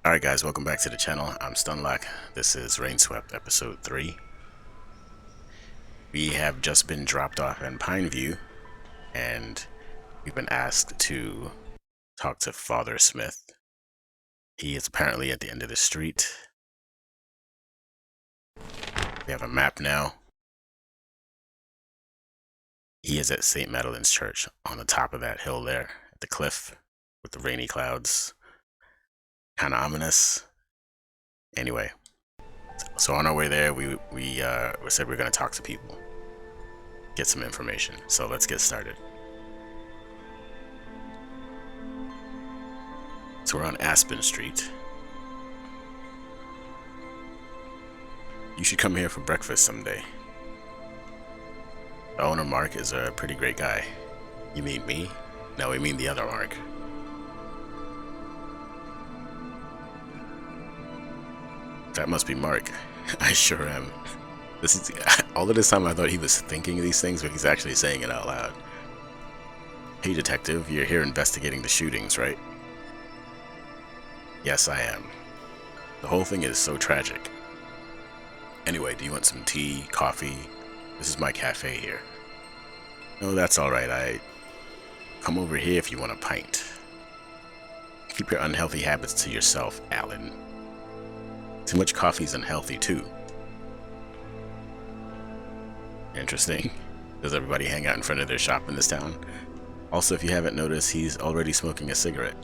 Alright guys, welcome back to the channel. I'm Stunlock. This is Rainswept episode 3. We have just been dropped off in Pineview and we've been asked to talk to Father Smith. He is apparently at the end of the street. We have a map now. He is at St. Madeline's Church on the top of that hill there at the cliff with the rainy clouds. Kind of ominous. Anyway, so on our way there, we said we are going to talk to people, get some information. So let's get started. So we're on Aspen Street. You should come here for breakfast someday. The owner, Mark, is a pretty great guy. You mean me? No, we mean the other Mark. That must be Mark. I sure am. This is all of this time I thought he was thinking these things, but he's actually saying it out loud. Hey detective, you're here investigating the shootings, right? Yes, I am. The whole thing is so tragic. Anyway, do you want some tea, coffee? This is my cafe here. No, that's alright. I come over here if you want a pint. Keep your unhealthy habits to yourself, Alan. Too much coffee's unhealthy too. Interesting. Does everybody hang out in front of their shop in this town? Also, if you haven't noticed, he's already smoking a cigarette.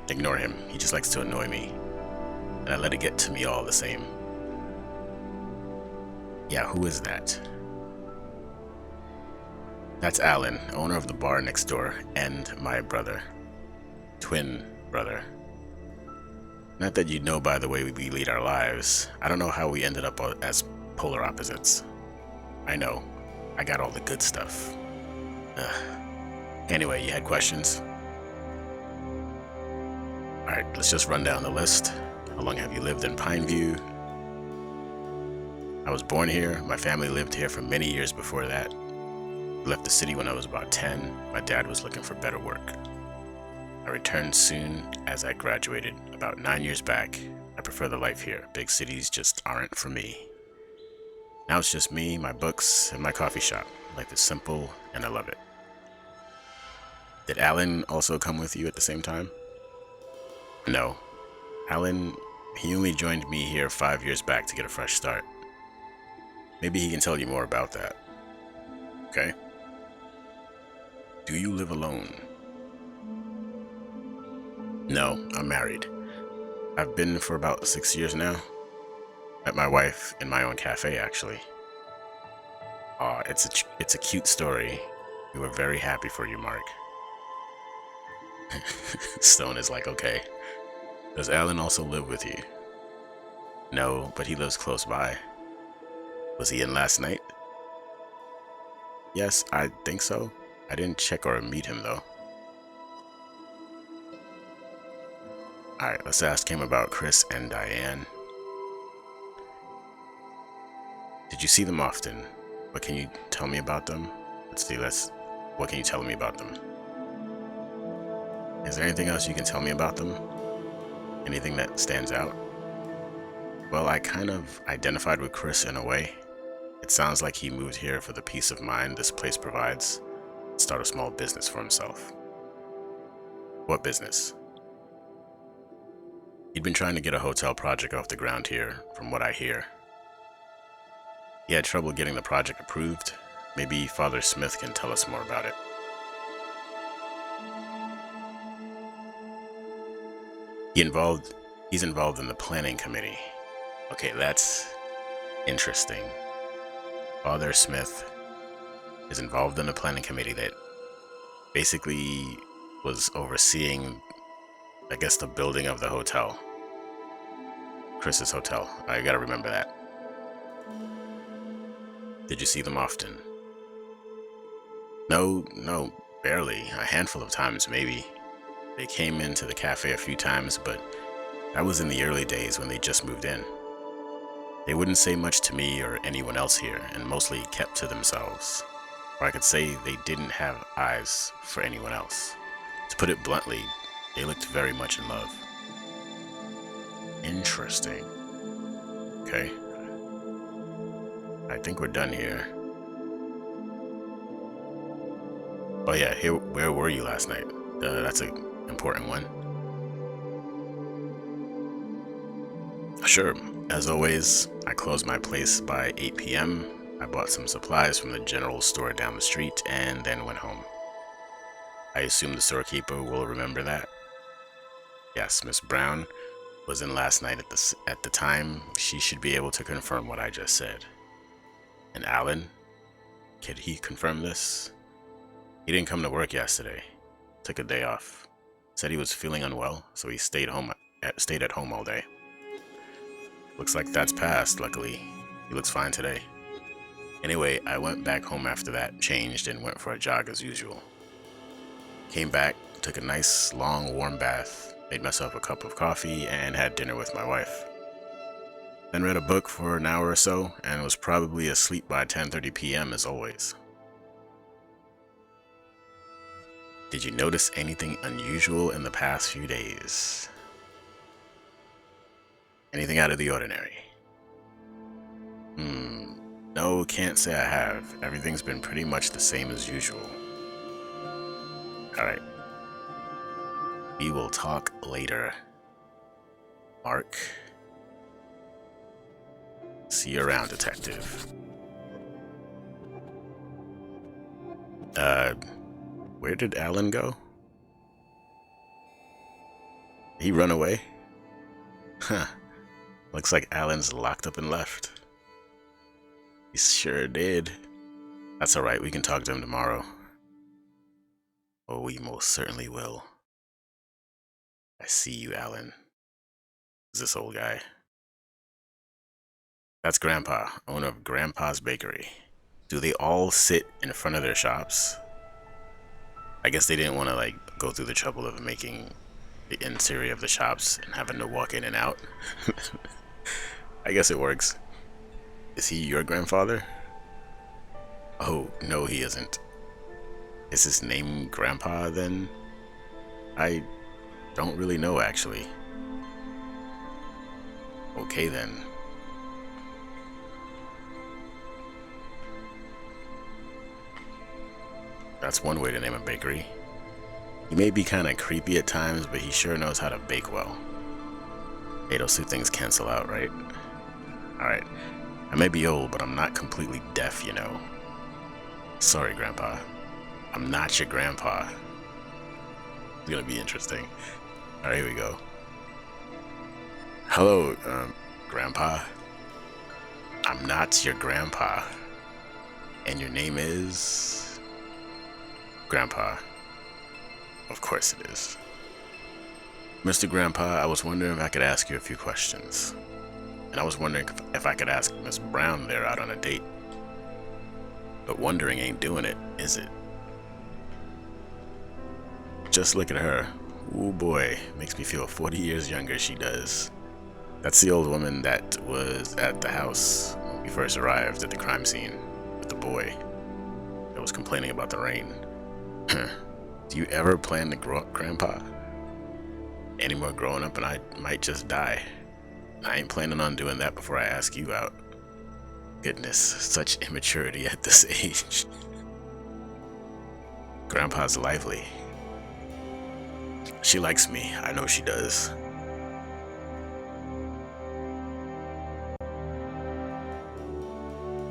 Ignore him. He just likes to annoy me. And I let it get to me all the same. Yeah, who is that? That's Alan, owner of the bar next door, and my brother. Twin brother. Not that you'd know by the way we lead our lives. I don't know how we ended up as polar opposites. I know. I got all the good stuff. Ugh. Anyway, you had questions? Alright, let's just run down the list. How long have you lived in Pineview? I was born here. My family lived here for many years before that. We left the city when I was about 10. My dad was looking for better work. I returned soon as I graduated about 9 years back. I prefer the life here. Big cities just aren't for me. Now it's just me, my books, and my coffee shop. Life is simple, and I love it. Did Alan also come with you at the same time? No. Alan, he only joined me here 5 years back to get a fresh start. Maybe he can tell you more about that. Okay? Do you live alone? No, I'm married. I've been for about 6 years now. Met my wife in my own cafe, actually. Aw, it's a cute story. We were very happy for you, Mark. Stone is like, okay. Does Alan also live with you? No, but he lives close by. Was he in last night? Yes, I think so. I didn't check or meet him, though. Alright, let's ask him about Chris and Diane. Did you see them often? What can you tell me about them? What can you tell me about them? Is there anything else you can tell me about them? Anything that stands out? Well, I kind of identified with Chris in a way. It sounds like he moved here for the peace of mind this place provides. Start a small business for himself. What business? He'd been trying to get a hotel project off the ground here, from what I hear. He had trouble getting the project approved. Maybe Father Smith can tell us more about it. He's involved in the planning committee. Okay, that's interesting. Father Smith is involved in the planning committee that basically was overseeing, I guess, the building of the hotel. Chris's hotel. I gotta remember that. Did you see them often? No, barely. A handful of times, maybe. They came into the cafe a few times, but that was in the early days when they just moved in. They wouldn't say much to me or anyone else here, and mostly kept to themselves. Or I could say they didn't have eyes for anyone else. To put it bluntly, they looked very much in love. Interesting. Okay. I think we're done here. Oh yeah, here. Where were you last night? That's an important one. Sure. As always, I closed my place by 8 p.m. I bought some supplies from the general store down the street and then went home. I assume the storekeeper will remember that. Yes, Miss Brown was in last night at the time. She should be able to confirm what I just said. And Alan, could he confirm this? He didn't come to work yesterday. Took a day off. Said he was feeling unwell, so he stayed at home all day. Looks like that's passed, luckily. He looks fine today. Anyway, I went back home after that, changed, and went for a jog as usual. Came back, took a nice, long, warm bath, made myself a cup of coffee, and had dinner with my wife. Then read a book for an hour or so, and was probably asleep by 10:30 p.m. as always. Did you notice anything unusual in the past few days? Anything out of the ordinary? No, can't say I have. Everything's been pretty much the same as usual. Alright. We will talk later. Mark. See you around, detective. Where did Alan go? Did he run away? Huh. Looks like Alan's locked up and left. He sure did. That's alright, we can talk to him tomorrow. Oh, we most certainly will. I see you, Alan. Who's this old guy? That's Grandpa, owner of Grandpa's Bakery. Do they all sit in front of their shops? I guess they didn't want to, go through the trouble of making the interior of the shops and having to walk in and out. I guess it works. Is he your grandfather? Oh, no, he isn't. Is his name Grandpa, then? I don't really know, actually. Okay, then. That's one way to name a bakery. He may be kind of creepy at times, but he sure knows how to bake well. Hey, those two things cancel out, right? Alright. I may be old, but I'm not completely deaf, you know. Sorry, Grandpa. I'm not your grandpa. It's gonna be interesting. Alright, here we go. Hello, Grandpa. I'm not your grandpa. And your name is... Grandpa. Of course it is. Mr. Grandpa, I was wondering if I could ask you a few questions. And I was wondering if I could ask Miss Brown there out on a date. But wondering ain't doing it, is it? Just look at her. Ooh boy, makes me feel 40 years younger, she does. That's the old woman that was at the house when we first arrived at the crime scene with the boy that was complaining about the rain. Do you ever plan to grow up, Grandpa? Any more growing up and I might just die. I ain't planning on doing that before I ask you out. Goodness, such immaturity at this age. Grandpa's lively. She likes me, I know she does.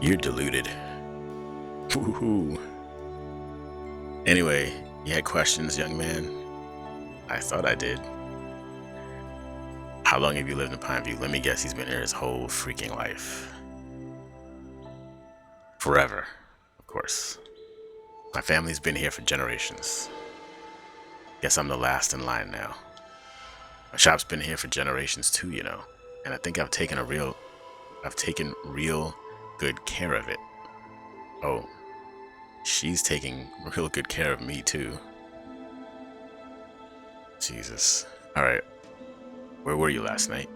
You're deluded. Woohoo. Anyway, you had questions, young man? I thought I did. How long have you lived in Pineview? Let me guess, he's been here his whole freaking life. Forever, of course. My family's been here for generations. Guess I'm the last in line now. My shop's been here for generations too, you know. And I think I've taken real good care of it. Oh, she's taking real good care of me too. Jesus. Alright. Where were you last night?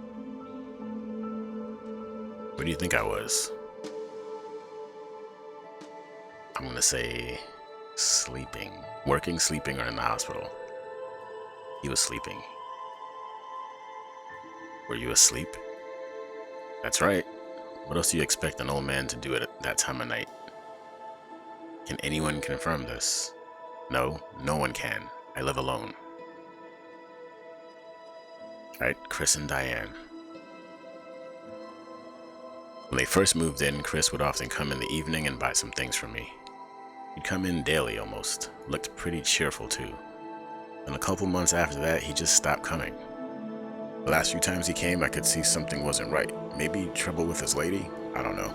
Where do you think I was? I'm gonna say sleeping. Working, sleeping, or in the hospital. He was sleeping. Were you asleep? That's right. What else do you expect an old man to do at that time of night? Can anyone confirm this? No, no one can. I live alone. Alright, Chris and Diane. When they first moved in, Chris would often come in the evening and buy some things for me. He'd come in daily almost, looked pretty cheerful too. And a couple months after that, he just stopped coming. The last few times he came, I could see something wasn't right. Maybe trouble with his lady? I don't know.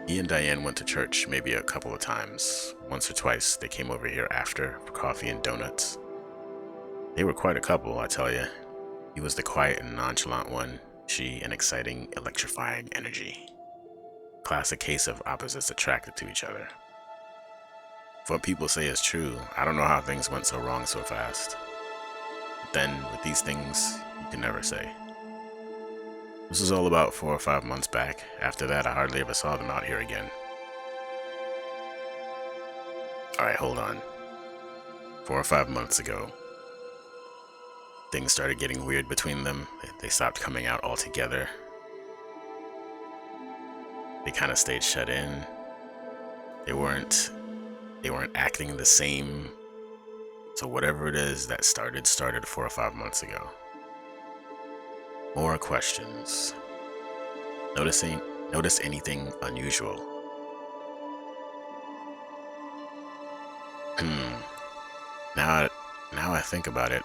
He and Diane went to church maybe a couple of times. Once or twice, they came over here after for coffee and donuts. They were quite a couple, I tell you. He was the quiet and nonchalant one, she an exciting, electrifying energy. Classic case of opposites attracted to each other. If what people say is true, I don't know how things went so wrong so fast. But then, with these things, you can never say. This was all about 4 or 5 months back. After that, I hardly ever saw them out here again. Alright, hold on. 4 or 5 months ago, things started getting weird between them. They stopped coming out altogether. They kind of stayed shut in. They weren't acting the same. So whatever it is that started 4 or 5 months ago. More questions. Notice anything unusual? Now I think about it,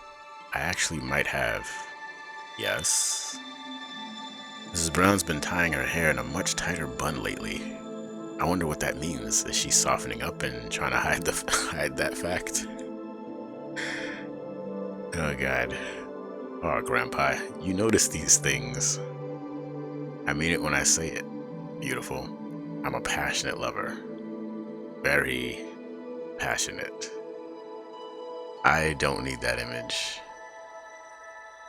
I actually might have. Yes. Mrs. Brown's been tying her hair in a much tighter bun lately. I wonder what that means. Is she softening up and trying to hide that fact? Oh God. Oh, Grandpa, you notice these things. I mean it when I say it. Beautiful. I'm a passionate lover. Very passionate. I don't need that image.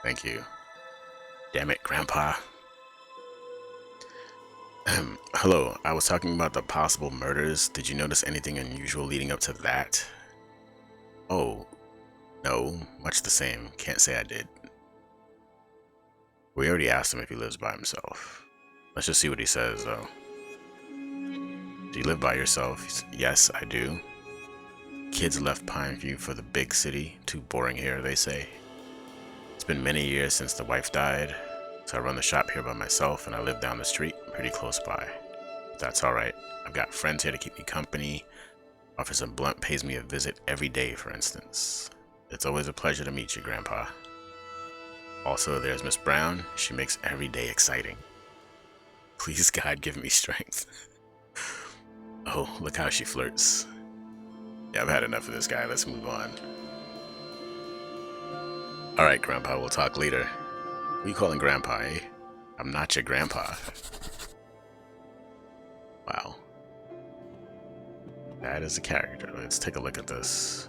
Thank you. Damn it, Grandpa. Hello, I was talking about the possible murders. Did you notice anything unusual leading up to that? Oh, no, much the same. Can't say I did. We already asked him if he lives by himself. Let's just see what he says, though. Do you live by yourself? Yes, I do. Kids left Pineview for the big city. Too boring here, they say. It's been many years since the wife died, so I run the shop here by myself, and I live down the street, pretty close by. But that's alright. I've got friends here to keep me company. Officer Blunt pays me a visit every day, for instance. It's always a pleasure to meet you, Grandpa. Also, there's Miss Brown. She makes every day exciting. Please, God, give me strength. Oh, look how she flirts. Yeah, I've had enough of this guy. Let's move on. Alright, Grandpa, we'll talk later. Who are you calling Grandpa, eh? I'm not your grandpa. Wow. That is a character. Let's take a look at this.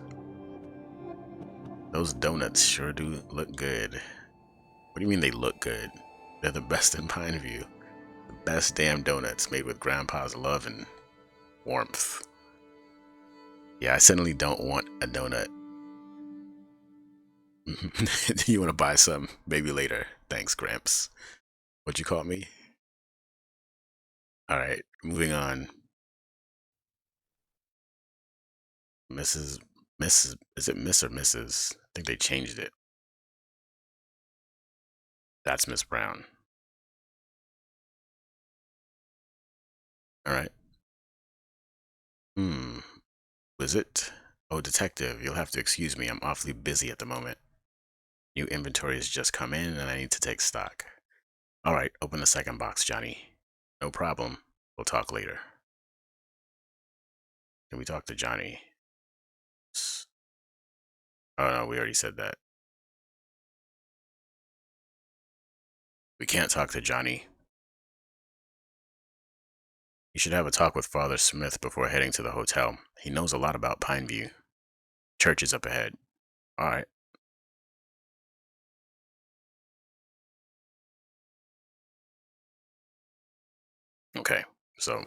Those donuts sure do look good. What do you mean they look good? They're the best in Pineview. The best damn donuts made with Grandpa's love and warmth. Yeah, I certainly don't want a donut. Do you want to buy some? Maybe later. Thanks, Gramps. What'd you call me? Alright, moving on. Mrs. Is it Miss or Mrs.? I think they changed it. That's Miss Brown. Alright. Was it? Oh, detective, you'll have to excuse me. I'm awfully busy at the moment. New inventory has just come in and I need to take stock. Alright, open the second box, Johnny. No problem. We'll talk later. Can we talk to Johnny? Oh no, we already said that. We can't talk to Johnny. You should have a talk with Father Smith before heading to the hotel. He knows a lot about Pineview. Church is up ahead. Alright. Okay, so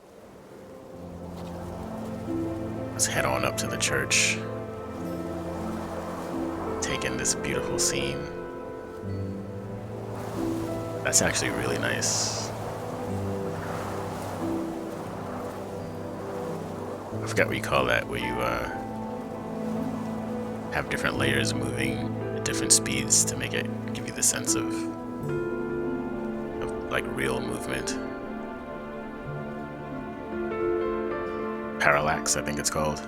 let's head on up to the church. Take in this beautiful scene. That's actually really nice. I forgot what you call that, where you have different layers moving at different speeds to make it give you the sense of like real movement. Parallax, I think it's called.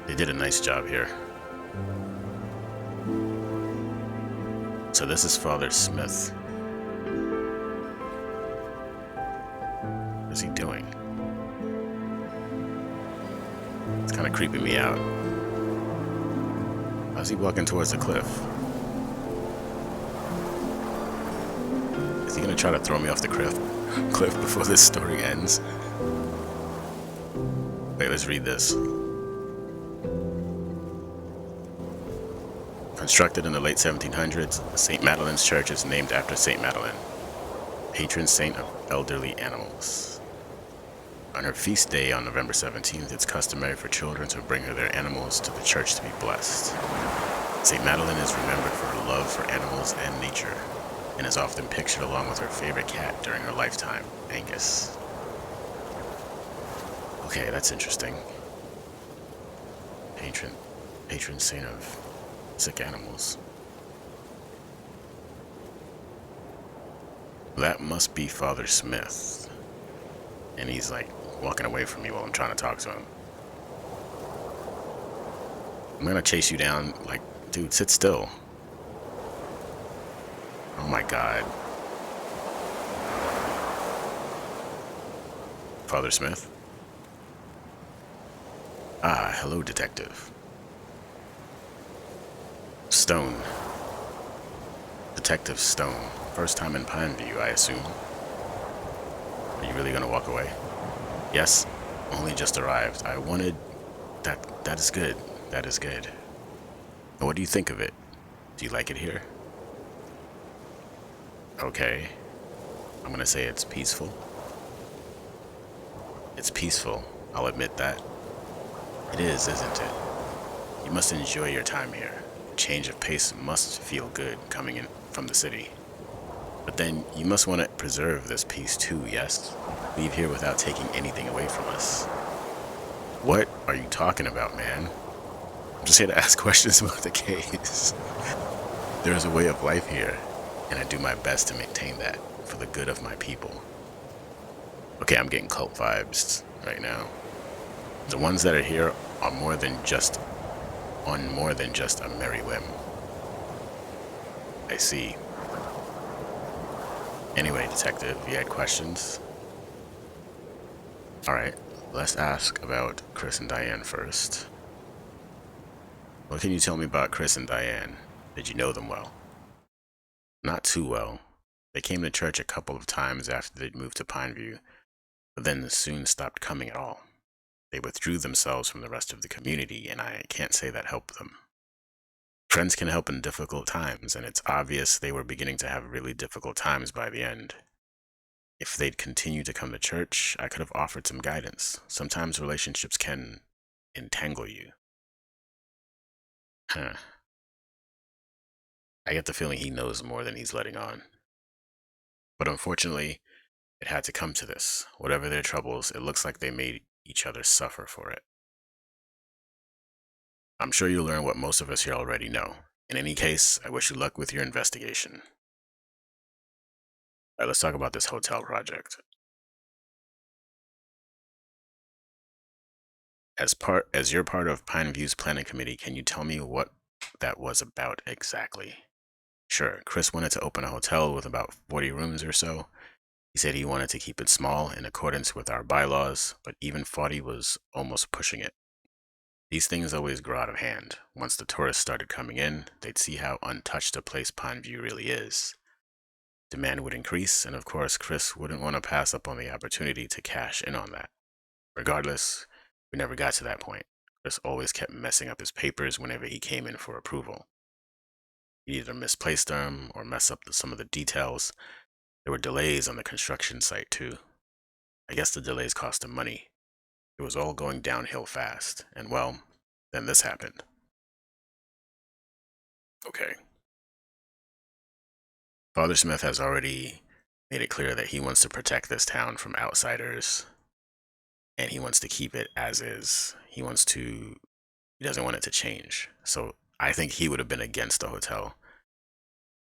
They did a nice job here. So this is Father Smith. What is he doing? It's kind of creeping me out. How's he walking towards the cliff? Is he gonna try to throw me off the cliff before this story ends? Wait, let's read this. Constructed in the late 1700s, St. Madeline's Church is named after St. Madeline, patron saint of elderly animals. On her feast day on November 17th, it's customary for children to bring her their animals to the church to be blessed. St. Madeline is remembered for her love for animals and nature, and is often pictured along with her favorite cat during her lifetime, Angus. Okay, that's interesting. Patron saint of sick animals. That must be Father Smith. And he's like walking away from me while I'm trying to talk to him. I'm gonna chase you down. Like, dude, sit still. Oh my god. Father Smith? Ah, hello, detective. Stone. Detective Stone. First time in Pineview, I assume. Are you really gonna walk away? Yes, only just arrived. I wanted... That is good. That is good. What do you think of it? Do you like it here? Okay. I'm gonna say it's peaceful. It's peaceful, I'll admit that. It is, isn't it? You must enjoy your time here. A change of pace must feel good coming in from the city. But then you must want to preserve this peace too, yes? Leave here without taking anything away from us. What are you talking about, man? I'm just here to ask questions about the case. There is a way of life here, and I do my best to maintain that for the good of my people. Okay, I'm getting cult vibes right now. The ones that are here are more than just a merry whim. I see. Anyway, detective, you had questions? Alright, let's ask about Chris and Diane first. What can you tell me about Chris and Diane? Did you know them well? Not too well. They came to church a couple of times after they'd moved to Pineview, but then soon stopped coming at all. They withdrew themselves from the rest of the community, and I can't say that helped them. Friends can help in difficult times, and it's obvious they were beginning to have really difficult times by the end. If they'd continued to come to church, I could have offered some guidance. Sometimes relationships can entangle you. Huh. I get the feeling he knows more than he's letting on. But unfortunately, it had to come to this. Whatever their troubles, it looks like they made each other suffer for it. I'm sure you'll learn what most of us here already know. In any case, I wish you luck with your investigation. Alright, let's talk about this hotel project. As you're part of Pineview's planning committee, can you tell me what that was about exactly? Sure, Chris wanted to open a hotel with about 40 rooms or so. He said he wanted to keep it small in accordance with our bylaws, but even 40 was almost pushing it. These things always grow out of hand. Once the tourists started coming in, they'd see how untouched a place Pineview really is. Demand would increase, and of course, Chris wouldn't want to pass up on the opportunity to cash in on that. Regardless, we never got to that point. Chris always kept messing up his papers whenever he came in for approval. He either misplaced them or mess up some of the details. There were delays on the construction site too. I guess the delays cost him money. It was all going downhill fast, and well, then this happened. Okay. Father Smith has already made it clear that he wants to protect this town from outsiders, and he wants to keep it as is. He doesn't want it to change. So I think he would have been against the hotel.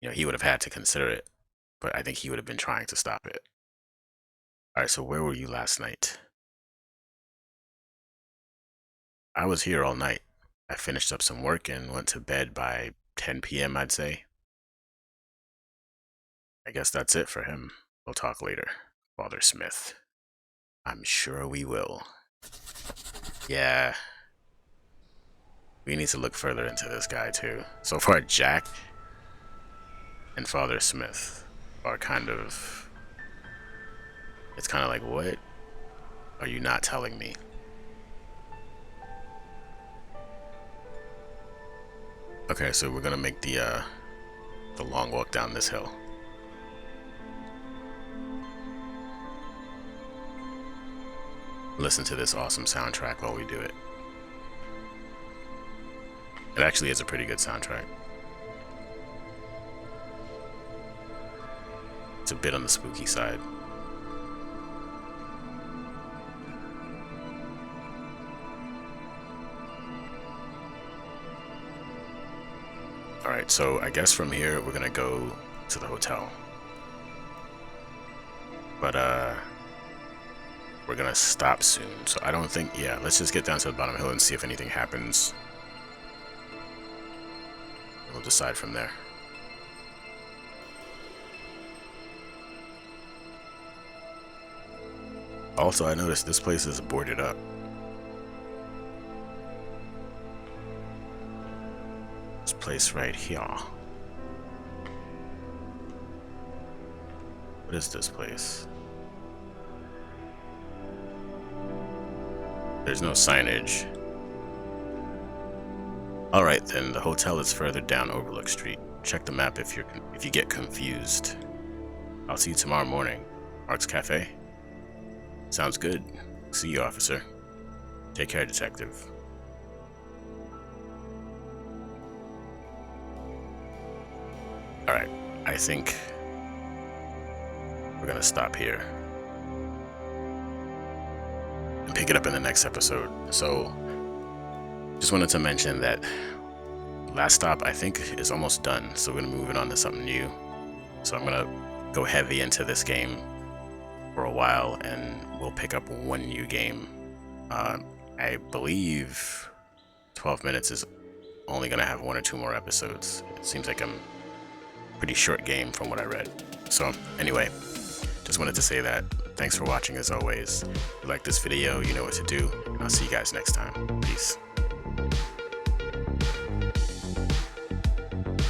He would have had to consider it, but I think he would have been trying to stop it. All right, so where were you last night? I was here all night. I finished up some work and went to bed by 10 p.m., I'd say. I guess that's it for him. We'll talk later. Father Smith. I'm sure we will. Yeah. We need to look further into this guy, too. So far, Jack and Father Smith are it's kind of like, what are you not telling me? Okay, so we're gonna make the long walk down this hill. Listen to this awesome soundtrack while we do it. It actually is a pretty good soundtrack. It's a bit on the spooky side. Alright, so I guess from here we're gonna go to the hotel. But we're gonna stop soon, so I don't think, yeah, let's just get down to the bottom hill and see if anything happens. We'll decide from there. Also, I noticed this place is boarded up. This place right here. What is this place? There's no signage. Alright then, the hotel is further down Overlook Street. Check the map if you get confused. I'll see you tomorrow morning. Mark's Cafe? Sounds good. See you, officer. Take care, detective. Alright, I think we're gonna stop here and pick it up in the next episode. So, just wanted to mention that last stop, I think, is almost done. So we're gonna move it on to something new. So I'm gonna go heavy into this game for a while, and we'll pick up one new game. I believe 12 minutes is only gonna have 1 or 2 more episodes. It seems like a pretty short game from what I read. So anyway, just wanted to say that. Thanks for watching as always. If you like this video, you know what to do, and I'll see you guys next time. Peace.